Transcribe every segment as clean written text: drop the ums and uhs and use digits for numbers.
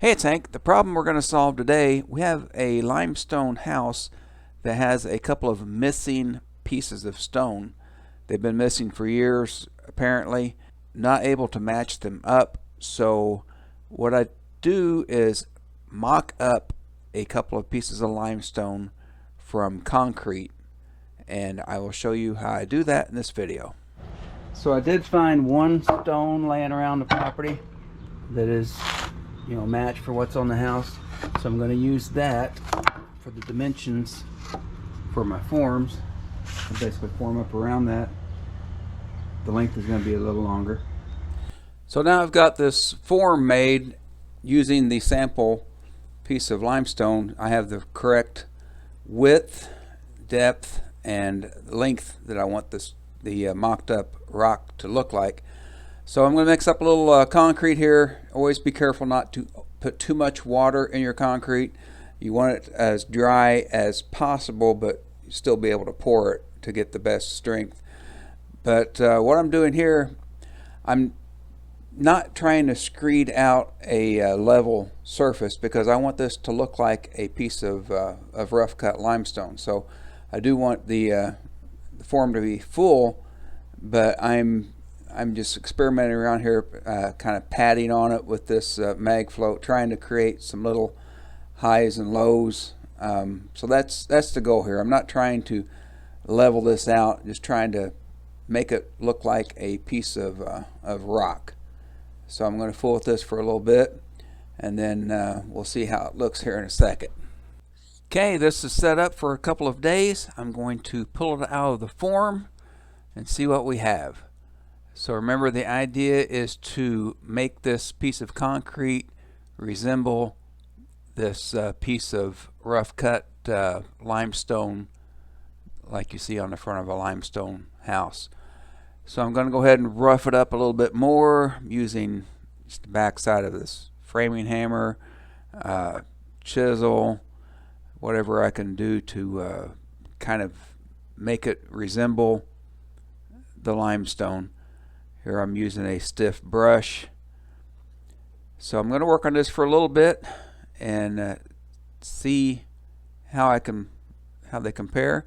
Hey, it's Hank. The problem we're going to solve today, we have a limestone house that has a couple of missing pieces of stone. They've been missing for years, apparently, not able to match them up. So what I do is mock up a couple of pieces of limestone from concrete, and I will show you how I do that in this video. So I did find one stone laying around the property that is match for what's on the house, so I'm going to use that for the dimensions for my forms. I'll basically form up around that. The length is going to be a little longer. So now I've got this form made using the sample piece of limestone. I have the correct width, depth, and length that I want the mocked up rock to look like. So I'm going to mix up a little concrete here. Always be careful not to put too much water in your concrete. You want it as dry as possible, but still be able to pour it to get the best strength. But what I'm doing here, I'm not trying to screed out a level surface, because I want this to look like a piece of rough cut limestone. So I do want the form to be full, but I'm just experimenting around here, kind of padding on it with this mag float, trying to create some little highs and lows. So that's the goal here. I'm not trying to level this out, just trying to make it look like a piece of rock. So I'm going to fool with this for a little bit, and then we'll see how it looks here in a second. Okay, this is set up for a couple of days. I'm going to pull it out of the form and see what we have. So remember, the idea is to make this piece of concrete resemble this piece of rough cut limestone like you see on the front of a limestone house. So I'm going to go ahead and rough it up a little bit more using just the back side of this framing hammer, chisel, whatever I can do to kind of make it resemble the limestone. Here I'm using a stiff brush. So I'm going to work on this for a little bit and see how they compare.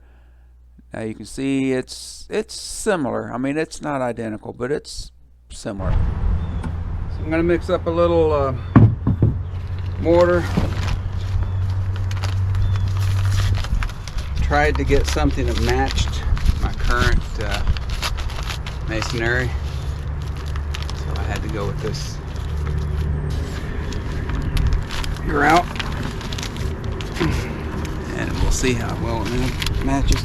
Now you can see it's similar. I mean, it's not identical, but it's similar. So I'm going to mix up a little mortar. Tried to get something that matched my current masonry. I had to go with this grout, and we'll see how well it matches.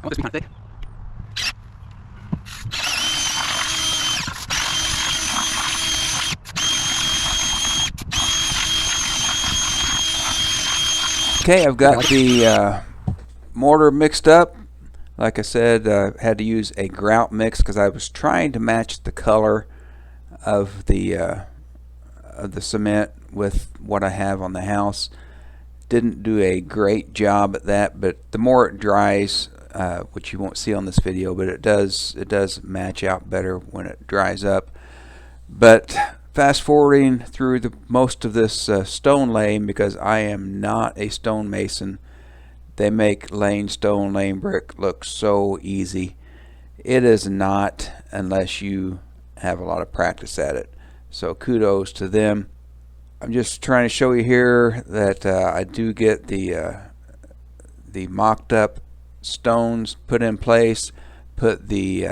I want this to be kind of thick. Okay, I've got the mortar mixed up. Like I said, had to use a grout mix because I was trying to match the color of the cement with what I have on the house. Didn't do a great job at that, but the more it dries, which you won't see on this video, but it does match out better when it dries up. But fast forwarding through most of this stone laying, because I am not a stone mason. They make laying stone, laying brick look so easy. It is not, unless you have a lot of practice at it. So kudos to them. I'm just trying to show you here that I do get the mocked up stones put in place, put the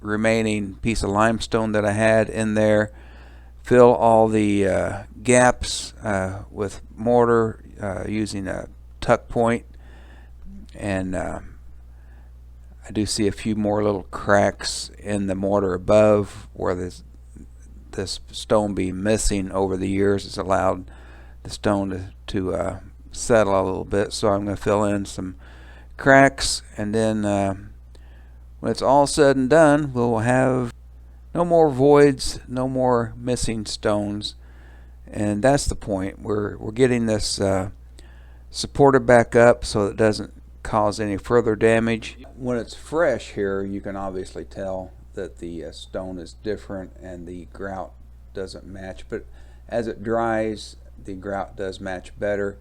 remaining piece of limestone that I had in there, fill all the gaps with mortar using a tuck point, and I do see a few more little cracks in the mortar above where this stone be missing over the years. It's allowed the stone to settle a little bit, so I'm going to fill in some cracks, and then when it's all said and done, we'll have no more voids, no more missing stones. And that's the point. We're getting this supported back up so it doesn't cause any further damage. When it's fresh here, you can obviously tell that the stone is different and the grout doesn't match, but as it dries, the grout does match better,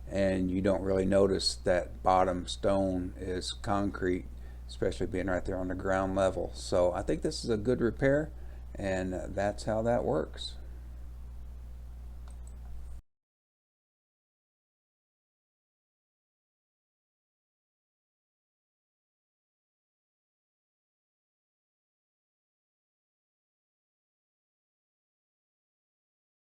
and you don't really notice that bottom stone is concrete, especially being right there on the ground level. So I think this is a good repair, and that's how that works.